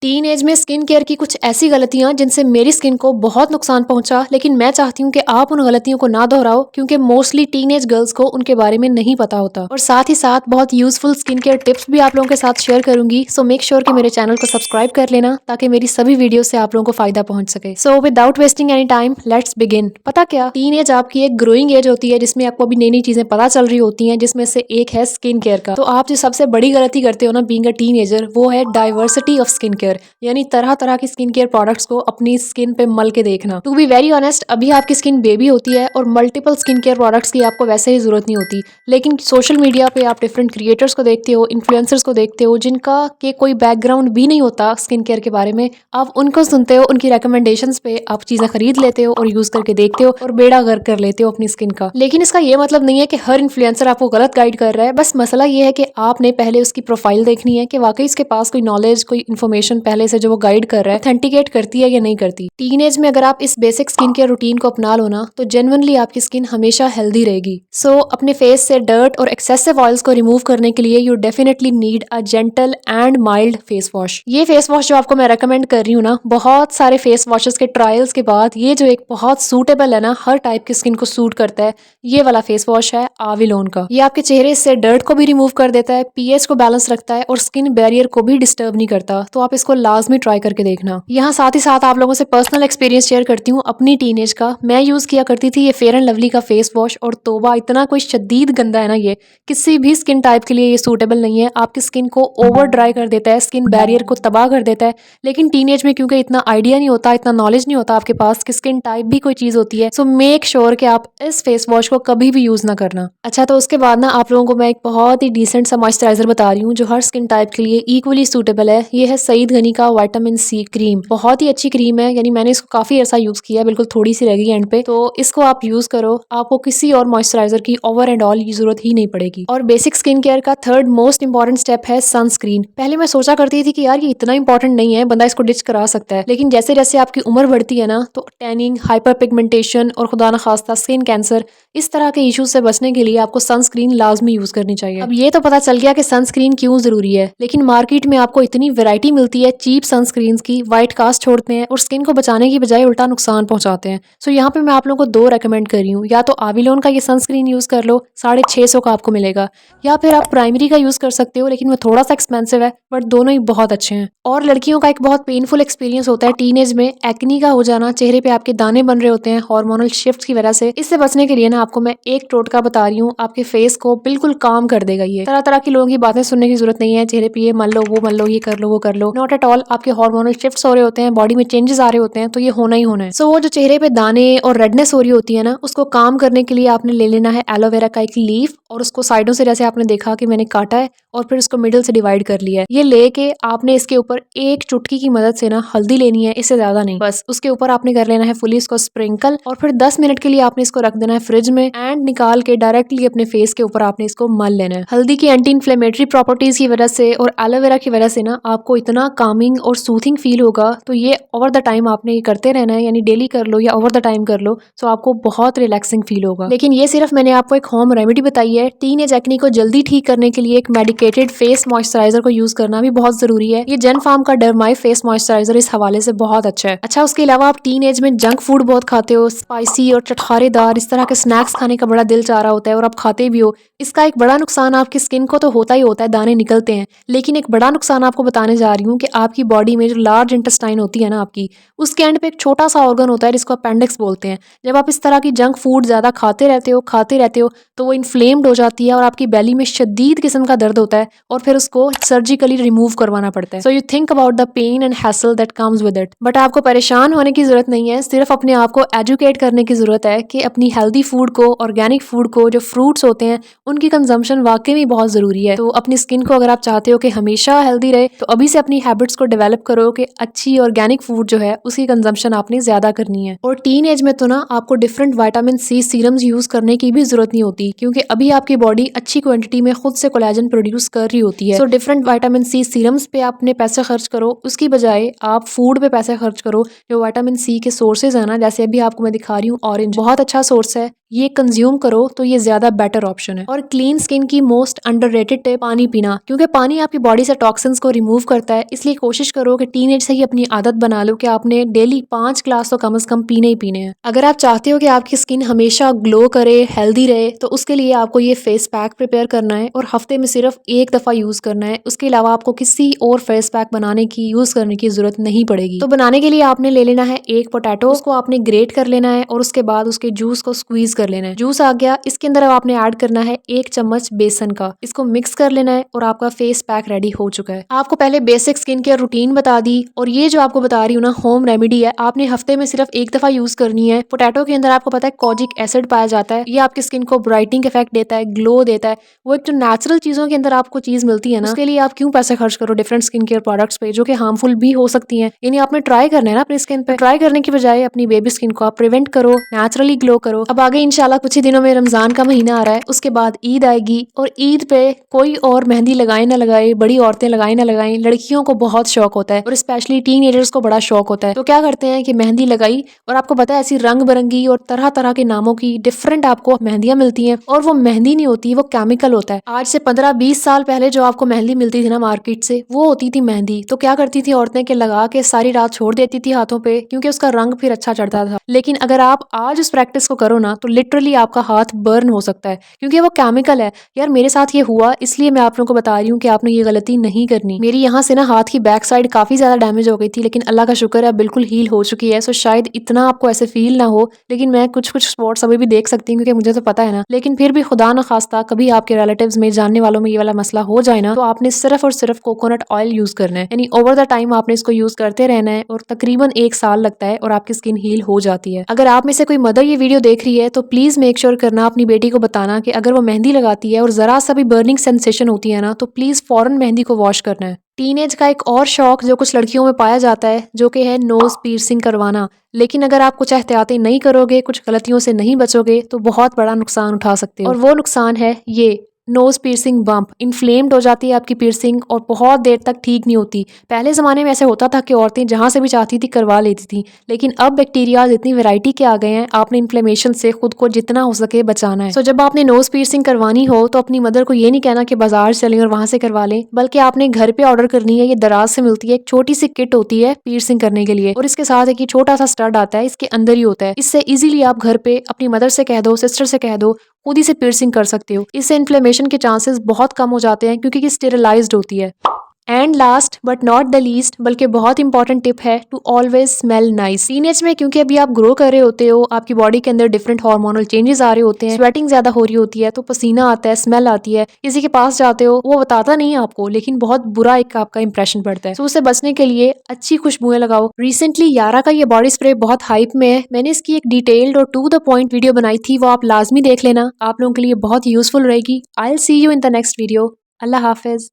Teen age में skin care की कुछ ऐसी गलतियां जिनसे मेरी स्किन को बहुत नुकसान पहुंचा, लेकिन मैं चाहती हूं कि आप उन गलतियों को ना दोहराओ क्योंकि मोस्टली टीन एज गर्ल्स को उनके बारे में नहीं पता होता। और साथ ही साथ बहुत यूजफुल स्किन केयर टिप्स भी आप लोगों के साथ शेयर करूंगी। सो मेक श्योर कि मेरे चैनल को सब्सक्राइब कर लेना ताकि मेरी सभी वीडियो से आप लोगों को फायदा पहुंच सके। So without wasting any time let's begin. पता क्या, टीन एज आपकी एक ग्रोइंग एज होती है जिसमें आपको अभी नई नई चीजें पता चल रही होती हैं, जिसमें से एक है स्किन केयर का। तो आप जो सबसे बड़ी गलती करते हो ना बीइंग अ टीनेजर, वो है डाइवर्सिटी ऑफ स्किन केयर, यानी तरह तरह की स्किन केयर प्रोडक्ट्स को अपनी स्किन पे मल के देखना। टू बी वेरी ऑनेस्ट, अभी आपकी स्किन बेबी होती है और मल्टीपल स्किन केयर प्रोडक्ट्स की आपको वैसे ही जरूरत नहीं होती। लेकिन सोशल मीडिया पे आप डिफरेंट क्रिएटर्स को देखते हो, इन्फ्लुएंसर्स को देखते हो जिनका के कोई बैकग्राउंड भी नहीं होता स्किन केयर के बारे में। आप उनको सुनते हो, उनकी रिकमेंडेशंस पे आप चीजें खरीद लेते हो और यूज करके देखते हो और बेड़ा गर्क कर लेते हो अपनी स्किन का। लेकिन इसका ये मतलब नहीं है कि हर इन्फ्लुएंसर आपको गलत गाइड कर रहा है। बस मसला ये है कि आपने पहले उसकी प्रोफाइल देखनी है कि वाकई इसके पास कोई नॉलेज, कोई इन्फॉर्मेशन पहले से जो वो गाइड कर रहा है ऑथेंटिकेट करती है या नहीं करती। टीनेज में अगर आप इस बेसिक स्किन केयर रूटीन को अपना लो ना, तो जेन्युइनली आपकी स्किन हमेशा हेल्दी रहेगी। सो अपने फेस से डर्ट और एक्सेसिव ऑयल्स को रिमूव करने के लिए you definitely need a gentle and mild face wash. ये फेस वॉश जो आपको मैं रेकमेंड कर रही हूँ ना, बहुत सारे फेस वॉशेस के ट्रायल्स के बाद ये जो एक बहुत सूटेबल है ना, हर टाइप की स्किन को सूट करता है, ये वाला फेस वॉश है आविलोन का। ये आपके चेहरे से डर्ट को भी रिमूव कर देता है, पीएच को बैलेंस रखता है और स्किन बैरियर को भी डिस्टर्ब नहीं करता। तो आप इसको लाजमी ट्राई करके देखना। यहाँ साथ ही साथ आप लोगों से पर्सनल एक्सपीरियंस शेयर करती हूँ अपनी टीनेज का। मैं यूज किया करती थी ये फेयर एंड लवली का फेस वॉश, और तोबा इतना कोई शदीद गंदा है ना, ये किसी भी स्किन टाइप के लिए ये सूटेबल नहीं है। आपकी स्किन को ओवर ड्राई कर देता है, स्किन बैरियर को तबाह कर देता है। लेकिन टीनेज में क्योंकि इतना आइडिया नहीं होता, इतना नॉलेज नहीं होता आपके पास कि स्किन टाइप भी कोई चीज होती है, सो मेक श्योर कि आप इस फेस वॉश को कभी भी यूज ना करना। अच्छा, तो उसके बाद ना आप लोगों को मैं एक बहुत ही डिसेंट सा मॉइस्चराइजर बता रही हूँ जो हर स्किन टाइप के लिए इक्वली सूटेबल है। ये है सईद गनी का विटामिन सी क्रीम। बहुत ही अच्छी क्रीम है, यानी मैंने इसको काफी ऐसा यूज किया, बिल्कुल थोड़ी सी रह गई एंड पे। तो इसको आप यूज करो, आपको किसी और मॉइस्चराइजर की ओवर एंड ऑल की जरूरत ही नहीं पड़ेगी। और बेसिक स्किन केयर का थर्ड मोस्ट इंपॉर्टेंट स्टेप है सनस्क्रीन। पहले मैं सोचा करती थी कि यार ये इतना इंपॉर्टेंट नहीं है, बंदा इसको डिच करा सकता है। लेकिन जैसे जैसे आपकी उम्र बढ़ती है ना, तो टैनिंग, हाइपर पिगमेंटेशन और खुदा न खास्ता स्किन कैंसर, इस तरह के इश्यूज से बचने के लिए आपको सनस्क्रीन लाजमी यूज करनी चाहिए। अब ये तो पता चल गया कि सनस्क्रीन क्यों जरूरी है, लेकिन मार्केट में आपको इतनी वैरायटी मिलती है चीप सनस्क्रीन की, व्हाइट कास्ट छोड़ते हैं और स्किन को बचाने की बजाय उल्टा नुकसान पहुंचाते हैं। सो यहाँ पे मैं आप लोगों को दो रेकमेंड कर रही हूँ। या तो आविलोन का ये सनस्क्रीन यूज कर लो, 650 का आपको मिलेगा, या फिर आप प्राइमरी का यूज कर सकते हो, लेकिन वो थोड़ा सा एक्सपेंसिव है, बट दोनों ही बहुत अच्छे हैं। और लड़कियों का एक बहुत पेनफुल एक्सपीरियंस होता है टीनेज में एक्नी का हो जाना, चेहरे पे आपके दाने बन रहे होते हैं हार्मोनल शिफ्ट की वजह से। इससे बचने के लिए ना आपको मैं एक टोटका बता रही हूँ, आपके फेस को बिल्कुल काम कर देगा। ये तरह तरह के लोगों की बातें सुनने की जरूरत नहीं है, चेहरे पे ये मल लो, वो मल लो, ये कर लो, वो कर लो, नॉट एट ऑल। आपके हार्मोनल शिफ्ट्स हो रहे होते हैं, बॉडी में चेंजेस आ रहे होते हैं, तो ये होना ही होना है। सो वो जो चेहरे पे दाने और रेडनेस हो रही होती है ना, उसको काम करने के लिए आपने ले लेना है एलोवेरा का एक लीफ, और उसको साइडों से जैसे आपने देखा कि मैंने काटा है और फिर उसको मिडिल से डिवाइड कर लिया है। ये लेके आपने इसके ऊपर एक चुटकी की मदद से ना हल्दी लेनी है, इससे ज्यादा नहीं, बस उसके ऊपर आपने कर लेना है फुली इसको स्प्रिंकल, और फिर 10 मिनट के लिए आपने इसको रख देना है फ्रिज में, एंड निकाल के डायरेक्टली अपने फेस के ऊपर आपने इसको मल लेना है। हल्दी की एंटी इन्फ्लेमेटरी प्रॉपर्टीज की वजह से और एलोवेरा की वजह से ना आपको इतना कामिंग और सूथिंग फील होगा। तो ये ओवर द टाइम आपने ये करते रहना है, यानी डेली कर लो या ओवर द टाइम कर लो, तो आपको बहुत रिलैक्सिंग फील होगा। लेकिन ये सिर्फ मैंने आपको एक होम रेमेडी बताई है। टीनेज एक्ने को जल्दी ठीक करने के लिए एक मेडिकेटेड फेस मॉइस्चराइजर को यूज करना भी बहुत जरूरी है। ये जेन फार्म का डर्माई फेस मॉइस्चराइजर इस हवाले से बहुत अच्छा है। अच्छा, उसके अलावा आप टीन एज में जंक फूड बहुत खाते हो, स्पाइसी और चटखारेदार इस तरह के स्नैक्स खाने का बड़ा दिल चाह रहा होता है और आप खाते भी हो। इसका एक बड़ा नुकसान आपकी स्किन को तो होता ही होता है, दाने निकलते हैं, लेकिन एक बड़ा नुकसान आपको बताने जा रही हूँ कि आपकी बॉडी में जो लार्ज इंटेस्टाइन होती है ना आपकी, उसके एंड पे एक छोटा सा ऑर्गन होता है जिसको अपेंडिक्स बोलते हैं। जब आप इस तरह की जंक फूड ज्यादा खाते रहते हो तो वो इन्फ्लेम्ड हो जाती है और आपकी बेली में शदीद किस्म का दर्द होता है, और फिर उसको सर्जिकली रिमूव करवाना पड़ता है। So you think about the pain and hassle that comes with it. But आपको परेशान होने की जरूरत नहीं है, सिर्फ अपने आप को एजुकेट करने की जरूरत है कि अपनी हेल्दी फूड को, ऑर्गेनिक फूड को, जो फ्रूट्स होते हैं उनकी कंजम्पशन वाकई में बहुत जरूरी है। तो अपनी स्किन को अगर आप चाहते हो कि हमेशा हेल्दी रहे, तो अभी से अपनी हैबिट्स को डेवलप करो कि अच्छी ऑर्गेनिक फूड जो है उसकी कंजम्पशन आपने ज्यादा करनी है। और टीन एज में तो ना आपको different vitamin C serums use करने की भी जरूरत नहीं होती, क्योंकि अभी आपकी बॉडी अच्छी क्वांटिटी में खुद से कोलेजन प्रोड्यूस कर रही होती है। So different vitamin C serums पे आपने पैसे खर्च करो, उसकी बजाय आप फूड पे पैसे खर्च करो जो विटामिन सी के सोर्सेज है ना। जैसे अभी आपको मैं दिखा रही हूँ, ऑरेंज बहुत अच्छा सोर्स है, ये कंज्यूम करो तो ये ज्यादा बेटर ऑप्शन है। और क्लीन स्किन की मोस्ट अंडररेटेड टिप पानी पीना, क्योंकि पानी आपकी बॉडी से टॉक्सिन्स को रिमूव करता है। इसलिए कोशिश करो कि टीनेज से ही अपनी आदत बना लो कि आपने डेली 5 ग्लास तो कम से कम पीने ही पीने हैं। अगर आप चाहते हो कि आपकी स्किन हमेशा ग्लो करे, हेल्दी रहे, तो उसके लिए आपको ये फेस पैक प्रिपेयर करना है और हफ्ते में सिर्फ एक दफा यूज करना है। उसके अलावा आपको किसी और फेस पैक बनाने की यूज करने की जरूरत नहीं पड़ेगी। तो बनाने के लिए आपने ले लेना है एक पोटैटो, उसको आपने ग्रेट कर लेना है और उसके बाद उसके जूस को स्क्वीज कर लेना है। जूस आ गया, इसके अंदर अब आपने ऐड करना है 1 चम्मच बेसन का, इसको मिक्स कर लेना है और आपका फेस पैक रेडी हो चुका है। आपको पहले बेसिक स्किन केयर रूटीन बता दी और ये जो आपको बता रही हूँ ना होम रेमेडी है, आपने हफ्ते में सिर्फ एक दफा यूज करनी है। पोटैटो के अंदर आपको पता है कोजिक एसिड पाया जाता है, ये आपकी स्किन को ब्राइटनिंग इफेक्ट देता है, ग्लो देता है। वो एक जो नेचुरल चीजों के अंदर आपको चीज मिलती है ना, उसके लिए आप क्यों पैसे खर्च करो डिफरेंट स्किन केयर प्रोडक्ट्स पे जो कि हार्मफुल भी हो सकती हैं। यानी आपने ट्राई करना है ना अपनी स्किन पे, ट्राई करने की बजाय अपनी बेबी स्किन को आप प्रिवेंट करो, नेचुरली ग्लो करो। अब आगे इंशाल्लाह कुछ ही दिनों में रमजान का महीना आ रहा है, उसके बाद ईद आएगी और ईद पे कोई और मेहंदी लगाए ना लगाए, बड़ी औरतें लगाए ना लगाए, लड़कियों को बहुत शौक होता है और स्पेशली टीनेजर्स को बड़ा शौक होता है। तो क्या करते हैं कि मेहंदी लगाई और आपको पता है ऐसी रंग बिरंगी और तरह तरह के नामों की डिफरेंट आपको मेहंदियां मिलती हैं और वो मेहंदी नहीं होती, वो केमिकल होता है। आज से 15-20 साल पहले जो आपको मेहंदी मिलती थी ना मार्केट से, वो होती थी मेहंदी। तो क्या करती थी औरतें के लगा के सारी रात छोड़ देती थी हाथों पे, क्योंकि उसका रंग फिर अच्छा चढ़ता था। लेकिन अगर आप आज उस प्रैक्टिस को करो ना तो लिटरली आपका हाथ बर्न हो सकता है, क्योंकि वो केमिकल है। यार मेरे साथ ये हुआ, इसलिए मैं आप लोगों को बता रही हूँ कि आपने ये गलती नहीं करनी। मेरी यहाँ से ना हाथ की बैक साइड काफी ज्यादा डैमेज हो गई थी, लेकिन अल्लाह का शुक्र है बिल्कुल हील हो चुकी है। सो शायद इतना आपको ऐसे फील ना हो, लेकिन मैं कुछ कुछ स्पॉट्स अभी भी देख सकती हूँ क्योंकि मुझे तो पता है ना। लेकिन फिर भी खुदा न खास्ता कभी आपके रिलेटिव्स में, जानने वालों में ये वाला मसला हो जाए ना, तो आपने सिर्फ और सिर्फ कोकोनट ऑयल यूज करना है। यानी ओवर द टाइम आपने इसको यूज करते रहना है और तकरीबन 1 साल लगता है और आपकी स्किन हील हो जाती है। अगर आप में से कोई मदर ये वीडियो देख रही है तो प्लीज मेक श्योर करना अपनी बेटी को बताना कि अगर वो मेहंदी लगाती है और जरा सा भी बर्निंग सेंसेशन होती है ना, तो प्लीज फौरन मेहंदी को वॉश करना है। टीनेज का एक और शौक जो कुछ लड़कियों में पाया जाता है, जो कि है नोज पीर्सिंग करवाना। लेकिन अगर आप कुछ एहतियातें नहीं करोगे, कुछ गलतियों से नहीं बचोगे, तो बहुत बड़ा नुकसान उठा सकते हो। और वो नुकसान है ये नोज पीर्सिंग बम्प। इन्फ्लेम्ड हो जाती है आपकी पीर्सिंग और बहुत देर तक ठीक नहीं होती। पहले ज़माने में ऐसे होता था कि औरतें जहाँ से भी चाहती थी करवा लेती थी, लेकिन अब बैक्टीरिया इतनी वैरायटी के आ गए हैं, आपने इन्फ्लेमेशन से खुद को जितना हो सके बचाना है। सो जब आपने नोज पीर्सिंग करवानी हो तो अपनी मदर को ये नहीं कहना कि बाजार चलें और वहाँ से करवा लें, बल्कि आपने घर पे ऑर्डर करनी है। ये दराज से मिलती है, एक छोटी सी किट होती है पीर्सिंग करने के लिए और इसके साथ एक छोटा सा स्टड आता है, इसके अंदर ही होता है। इससे इजीली आप घर पे अपनी मदर से कह दो, सिस्टर से कह दो, खुद ही से पियर्सिंग कर सकते हो। इससे इन्फ्लेमेशन के चांसेस बहुत कम हो जाते हैं क्योंकि ये स्टेरिलाइज्ड होती है। And last but not the least, बल्कि बहुत इंपॉर्टेंट टिप है, to always smell nice. Teenage में क्योंकि अभी आप ग्रो कर रहे होते हो, आपकी बॉडी के अंदर डिफरेंट हार्मोनल चेंजेस आ रहे होते हैं, स्वेटिंग ज्यादा हो रही होती है, तो पसीना आता है, स्मेल आती है। किसी के पास जाते हो वो बताता नहीं है आपको, लेकिन बहुत बुरा एक आपका इंप्रेशन पड़ता है। तो उससे बचने के लिए अच्छी खुशबुएं लगाओ। रिसेंटली यारा का ये बॉडी स्प्रे बहुत हाइप में है, मैंने इसकी एक डिटेल्ड और टू द पॉइंट वीडियो बनाई थी, वो आप लाजमी देख लेना, आप लोगों के लिए बहुत यूजफुल रहेगी। I will see you in the next video. Allah Hafiz.